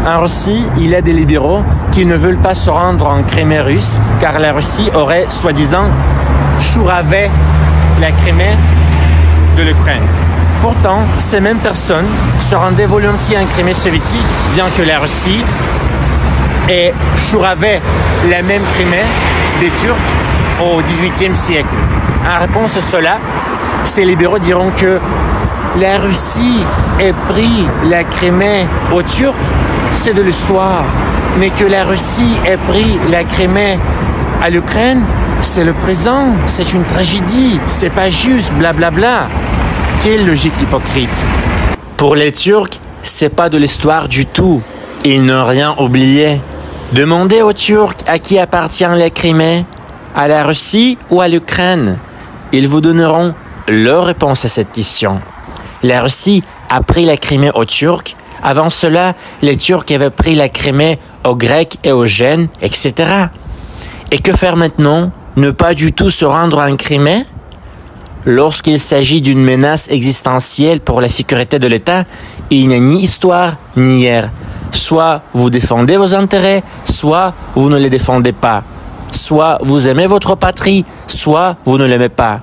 En Russie, il y a des libéraux qui ne veulent pas se rendre en Crimée russe car la Russie aurait, soi-disant, chouravé la Crimée de l'Ukraine. Pourtant, ces mêmes personnes se rendaient volontiers en Crimée soviétique, bien que la Russie ait chouravé la même Crimée des Turcs au XVIIIe siècle. En réponse à cela, ces libéraux diront que la Russie ait pris la Crimée aux Turcs, c'est de l'histoire. Mais que la Russie ait pris la Crimée à l'Ukraine, c'est le présent, c'est une tragédie, c'est pas juste, blablabla. Quelle logique hypocrite. Pour les Turcs, c'est pas de l'histoire du tout. Ils n'ont rien oublié. Demandez aux Turcs à qui appartient la Crimée, à la Russie ou à l'Ukraine. Ils vous donneront leur réponse à cette question. La Russie a pris la Crimée aux Turcs. Avant cela, les Turcs avaient pris la Crimée aux Grecs et aux Gènes, etc. Et que faire maintenant? Ne pas du tout se rendre en Crimée? Lorsqu'il s'agit d'une menace existentielle pour la sécurité de l'État, il n'y a ni histoire ni hier. Soit vous défendez vos intérêts, soit vous ne les défendez pas. Soit vous aimez votre patrie, soit vous ne l'aimez pas.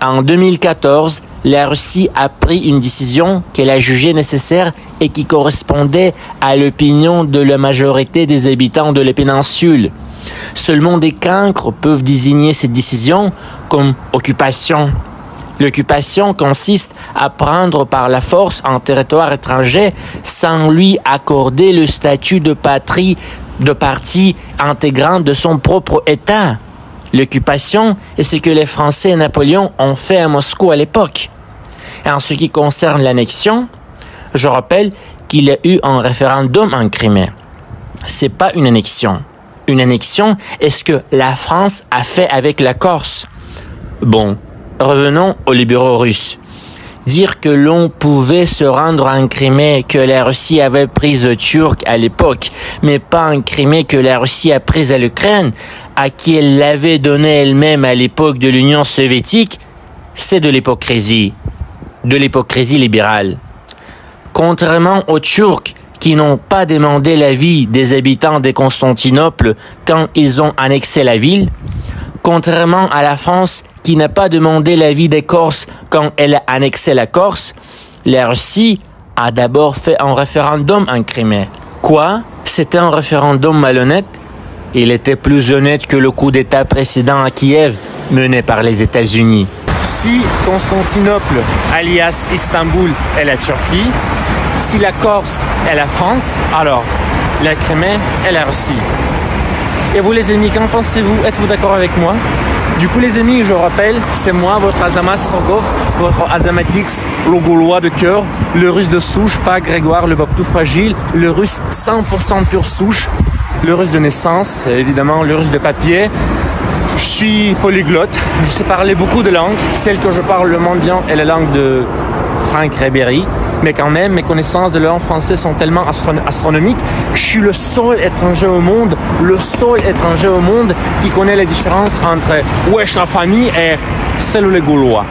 En 2014, la Russie a pris une décision qu'elle a jugée nécessaire et qui correspondait à l'opinion de la majorité des habitants de la péninsule. Seulement des cancres peuvent désigner cette décision comme occupation. L'occupation consiste à prendre par la force un territoire étranger sans lui accorder le statut de patrie de partie intégrante de son propre État. L'occupation est ce que les Français et Napoléon ont fait à Moscou à l'époque. Et en ce qui concerne l'annexion, je rappelle qu'il y a eu un référendum en Crimée. C'est pas une annexion. Une annexion est ce que la France a fait avec la Corse. Bon, revenons aux libéraux russes. Dire que l'on pouvait se rendre en Crimée que la Russie avait prise aux Turcs à l'époque, mais pas en Crimée que la Russie a prise à l'Ukraine, à qui elle l'avait donnée elle-même à l'époque de l'Union soviétique, c'est de l'hypocrisie libérale. Contrairement aux Turcs, qui n'ont pas demandé l'avis des habitants de Constantinople quand ils ont annexé la ville, contrairement à la France qui n'a pas demandé l'avis des Corses quand elle a annexé la Corse, la Russie a d'abord fait un référendum en Crimée. Quoi? C'était un référendum malhonnête? Il était plus honnête que le coup d'État précédent à Kiev mené par les États-Unis. Si Constantinople, alias Istanbul, est la Turquie, si la Corse est la France, alors la Crimée est la Russie. Et vous les amis, qu'en pensez-vous? Êtes-vous d'accord avec moi? Du coup les amis, je rappelle, c'est moi, votre Azamat Strogov, votre Azamatix, le Gaulois de cœur, le Russe de souche, pas Grégoire, le Bob tout fragile, le Russe 100% pure souche, le Russe de naissance, évidemment le Russe de papier. Je suis polyglotte, je sais parler beaucoup de langues. Celle que je parle le moins bien est la langue de Franck Ribéry. Mais quand même, mes connaissances de la langue française sont tellement astronomiques que je suis le seul étranger au monde qui connaît la différence entre wesh la famille et celle ou les Gaulois.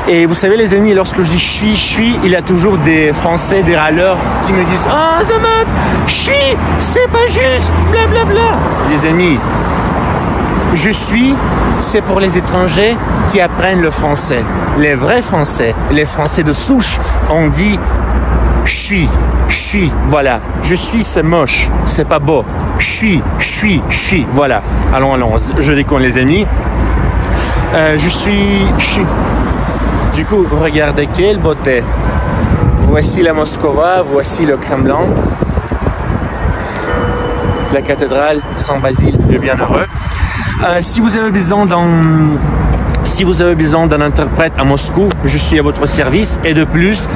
Et vous savez les amis, lorsque je dis je suis, il y a toujours des Français, des râleurs qui me disent « Ah Zamat, je suis, c'est pas juste, blablabla ». Les amis, je suis, c'est pour les étrangers qui apprennent le français. Les vrais Français, les Français de souche, on dit je suis, voilà. Je suis, c'est moche, c'est pas beau. Je suis, voilà. Allons, je déconne les amis. Je suis. Du coup, regardez quelle beauté. Voici la Moscova, voici le Kremlin. La cathédrale Saint-Basile, le Bienheureux. Si vous avez besoin d'un interprète à Moscou, je suis à votre service. Et de plus,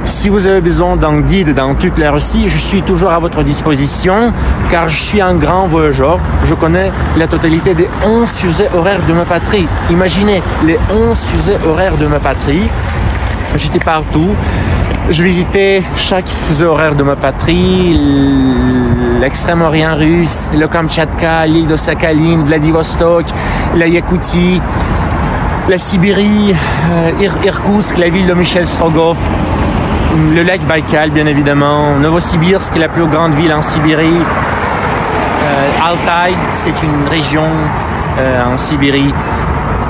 si vous avez besoin d'un guide dans toute la Russie, je suis toujours à votre disposition car je suis un grand voyageur. Je connais la totalité des 11 fusées horaires de ma patrie. Imaginez, les 11 fusées horaires de ma patrie. J'étais partout. Je visitais chaque fusée horaire de ma patrie, l'extrême-orient russe, le Kamtchatka, l'île de Sakhaline, Vladivostok, la Yakoutie, la Sibérie, Irkoutsk, la ville de Michel Strogoff, le lac Baïkal, bien évidemment, Novosibirsk, la plus grande ville en Sibérie, Altaï, c'est une région en Sibérie.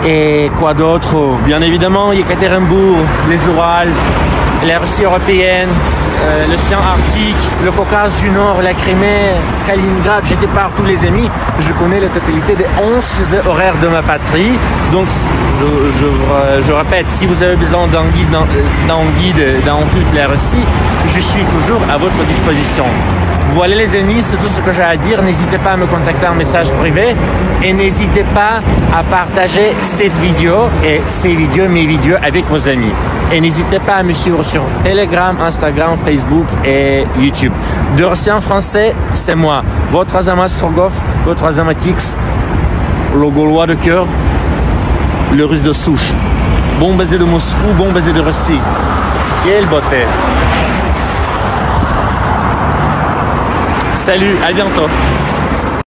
Et quoi d'autre? Bien évidemment, Yekaterinbourg, les Urals, la Russie européenne, l'océan Arctique, le Caucase du Nord, la Crimée, Kaliningrad, j'étais partout les amis. Je connais la totalité des 11 fusées horaires de ma patrie. Donc, je répète, si vous avez besoin d'un guide dans toute la Russie, je suis toujours à votre disposition. Voilà les amis, c'est tout ce que j'ai à dire. N'hésitez pas à me contacter en message privé et n'hésitez pas à partager cette vidéo et ces vidéos, mes vidéos avec vos amis. Et n'hésitez pas à me suivre sur Telegram, Instagram, Facebook et YouTube. De Russie en français, c'est moi, votre Azamat Strogov, votre Azamatix, le Gaulois de cœur, le Russe de souche. Bon baiser de Moscou, bon baiser de Russie. Quelle beauté! Salut, à bientôt.